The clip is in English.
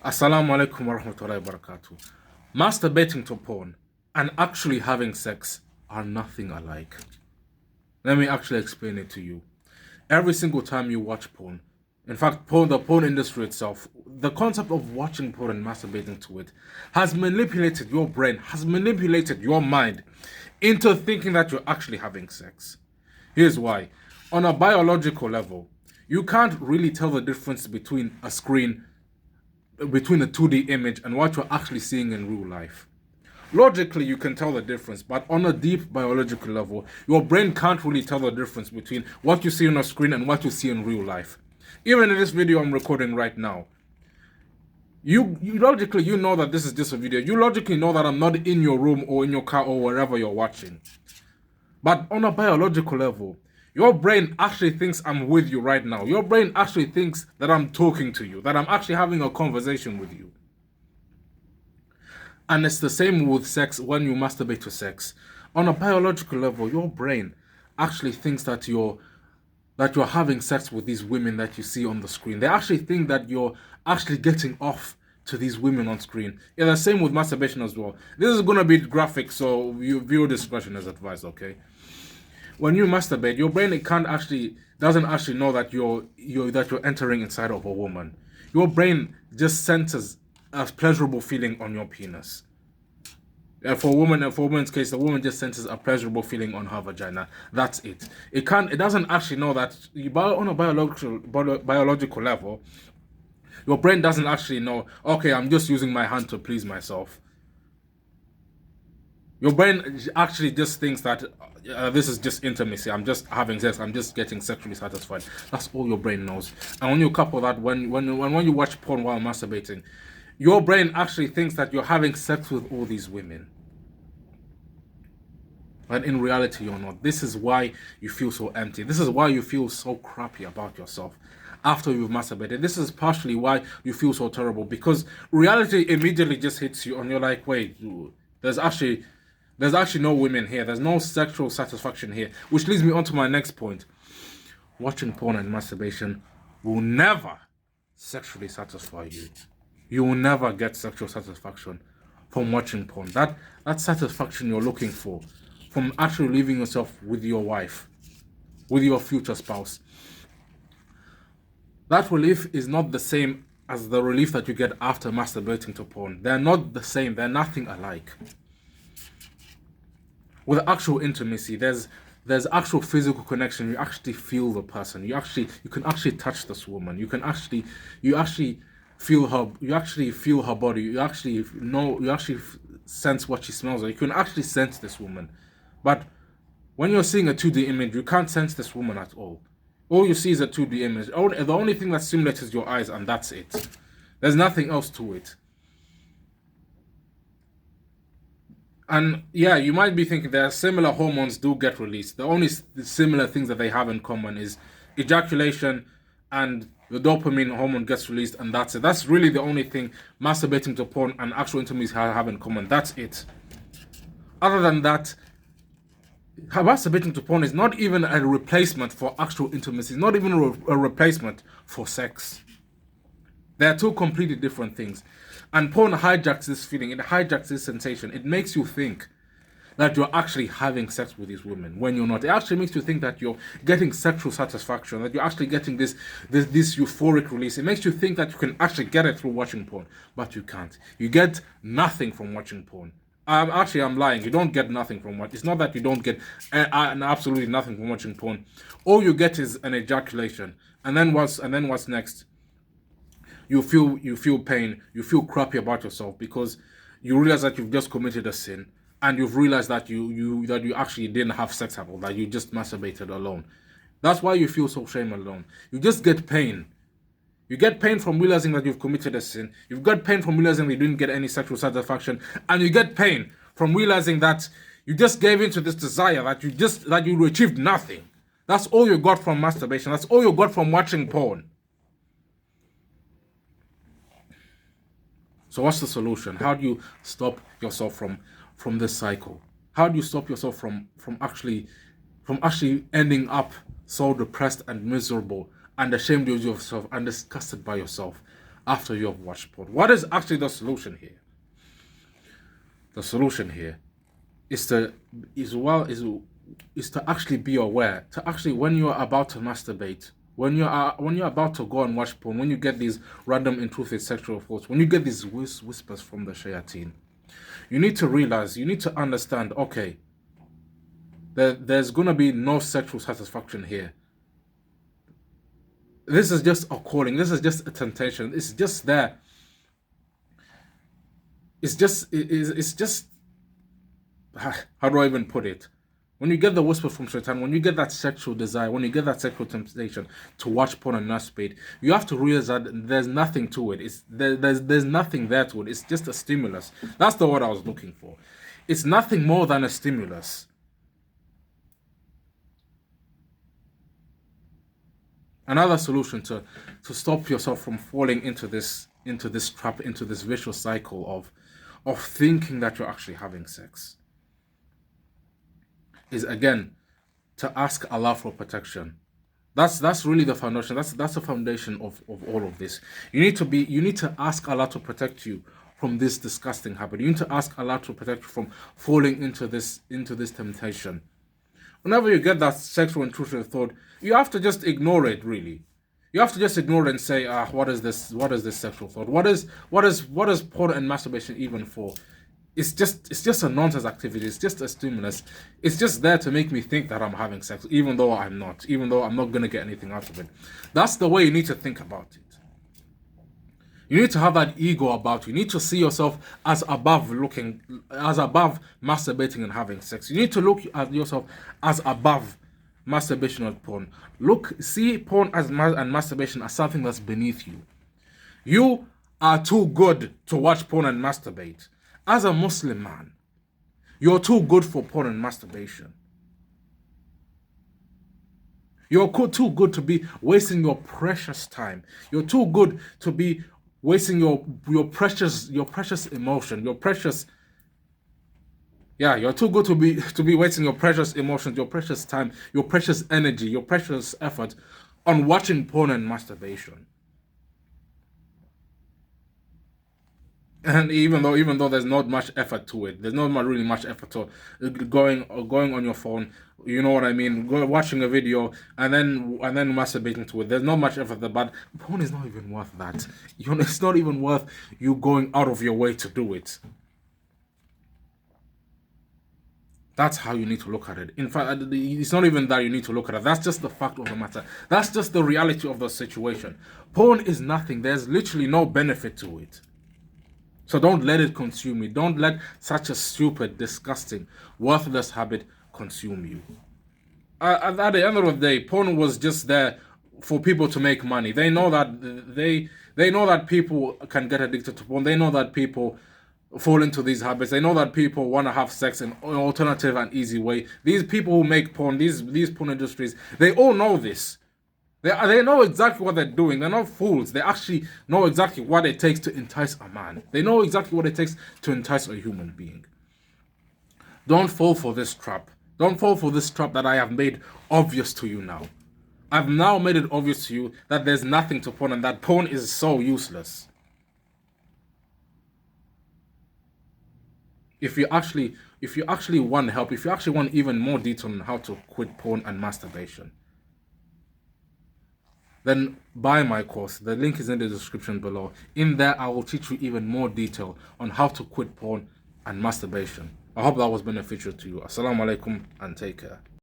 Assalamu alaikum wa rahmatullahi wa barakatuh. Masturbating to porn and actually having sex are nothing alike. Let me actually explain it to you. Every single time you watch porn, in fact, the porn industry itself, the concept of watching porn and masturbating to it has manipulated your brain, has manipulated your mind into thinking that you're actually having sex. Here's why. On a biological level, you can't really tell the difference between a 2D image and what you're actually seeing in real life. Logically, you can tell the difference, but on a deep biological level, your brain can't really tell the difference between what you see on a screen and what you see in real life. Even in this video I'm recording right now, you logically, you know that this is just a video. You logically know that I'm not in your room or in your car or wherever you're watching. But on a biological level, your brain actually thinks I'm with you right now. Your brain actually thinks that I'm talking to you, that I'm actually having a conversation with you. And it's the same with sex when you masturbate to sex. On a biological level, your brain actually thinks that you're having sex with these women that you see on the screen. They actually think that you're actually getting off to these women on screen. Yeah, the same with masturbation as well. This is gonna be graphic, so viewer discretion is advised, okay? When you masturbate, your brain doesn't actually know that you're entering inside of a woman. Your brain just senses a pleasurable feeling on your penis. For a woman's case, the woman just senses a pleasurable feeling on her vagina. That's it. It doesn't actually know that on a biological level, your brain doesn't actually know, okay, I'm just using my hand to please myself. Your brain actually just thinks that this is just intimacy. I'm just having sex. I'm just getting sexually satisfied. That's all your brain knows. And when you couple that, when you watch porn while masturbating, your brain actually thinks that you're having sex with all these women. But in reality, you're not. This is why you feel so empty. This is why you feel so crappy about yourself after you've masturbated. This is partially why you feel so terrible, because reality immediately just hits you and you're like, wait, there's actually no women here. There's no sexual satisfaction here. Which leads me on to my next point. Watching porn and masturbation will never sexually satisfy you. You will never get sexual satisfaction from watching porn. That satisfaction you're looking for from actually leaving yourself with your wife, with your future spouse, that relief is not the same as the relief that you get after masturbating to porn. They're not the same. They're nothing alike. With actual intimacy, there's actual physical connection. You actually feel the person. You can actually touch this woman. You actually feel her. You actually feel her body. You actually know. You actually sense what she smells like. You can actually sense this woman. But when you're seeing a 2D image, you can't sense this woman at all. All you see is a 2D image. The only thing that stimulates is your eyes, and that's it. There's nothing else to it. And yeah, you might be thinking there are similar hormones do get released. The only similar things that they have in common is ejaculation and the dopamine hormone gets released, and that's it. That's really the only thing masturbating to porn and actual intimacy have in common. That's it. Other than that, masturbating to porn is not even a replacement for actual intimacy. It's not even a replacement for sex. They are two completely different things. And porn hijacks this feeling. It hijacks this sensation. It makes you think that you're actually having sex with these women when you're not. It actually makes you think that you're getting sexual satisfaction, that you're actually getting this euphoric release. It makes you think that you can actually get it through watching porn, but you can't. You get nothing from watching porn. I'm lying. You don't get nothing from watching. It's not that you don't get absolutely nothing from watching porn. All you get is an ejaculation, and then what's next? You feel pain, you feel crappy about yourself because you realize that you've just committed a sin, and you've realized that you actually didn't have sex at all, that you just masturbated alone. That's why you feel so shame alone. You just get pain. You get pain from realizing that you've committed a sin. You've got pain from realizing that you didn't get any sexual satisfaction, and you get pain from realizing that you just gave into this desire, that you achieved nothing. That's all you got from masturbation. That's all you got from watching porn. So what's the solution? How do you stop yourself from this cycle? How do you stop yourself from actually ending up so depressed and miserable and ashamed of yourself and disgusted by yourself after you have watched porn. What is actually the solution here? The solution here is to actually be aware, to actually, when you are about to masturbate, when you're about to go and watch porn, when you get these random intrusive sexual thoughts, when you get these whispers from the shayateen, you need to realize, you need to understand, okay, there's gonna be no sexual satisfaction here. This is just a calling. This is just a temptation. It's just there. It's just how do I even put it? When you get the whisper from Shaitan, when you get that sexual desire, when you get that sexual temptation to watch porn and masturbate, you have to realize that there's nothing to it. There's nothing there to it. It's just a stimulus. That's the word I was looking for. It's nothing more than a stimulus. Another solution to stop yourself from falling into this trap, into this vicious cycle of thinking that you're actually having sex, is, again, to ask Allah for protection. That's really the foundation. That's the foundation of all of this. You need to ask Allah to protect you from this disgusting habit. You need to ask Allah to protect you from falling into this temptation. Whenever you get that sexual intrusive thought, you have to just ignore it, really. You have to just ignore it and say, what is this sexual thought? What is porn and masturbation even for? It's just a nonsense activity. It's just a stimulus. It's just there to make me think that I'm having sex, even though I'm not, even though I'm not going to get anything out of it. That's the way you need to think about it. You need to have that ego about you. You need to see yourself as above masturbating and having sex. You need to look at yourself as above masturbation and porn. See porn and masturbation as something that's beneath you. You are too good to watch porn and masturbate. As a Muslim man, you're too good for porn and masturbation. You're too good to be wasting your precious time. You're too good to be wasting your precious emotion, you're too good to be wasting your precious emotions, your precious time, your precious energy, your precious effort on watching porn and masturbation. And even though there's not much effort to it, there's not really much effort to going on your phone, you know what I mean, watching a video and then masturbating to it. There's not much effort there, but porn is not even worth that. It's not even worth you going out of your way to do it. That's how you need to look at it. In fact, it's not even that you need to look at it. That's just the fact of the matter. That's just the reality of the situation. Porn is nothing. There's literally no benefit to it. So don't let it consume you. Don't let such a stupid, disgusting, worthless habit consume you. At the end of the day, porn was just there for people to make money. They know that they know that people can get addicted to porn. They know that people fall into these habits. They know that people want to have sex in an alternative and easy way. These people who make porn, these porn industries, they all know this. They know exactly what they're doing. They're not fools. They actually know exactly what it takes to entice a man. They know exactly what it takes to entice a human being. Don't fall for this trap. Don't fall for this trap that I have made obvious to you now. I've now made it obvious to you that there's nothing to porn and that porn is so useless. If you actually want help, if you actually want even more detail on how to quit porn and masturbation, then buy my course. The link is in the description below. In there, I will teach you even more detail on how to quit porn and masturbation. I hope that was beneficial to you. Assalamu alaikum and take care.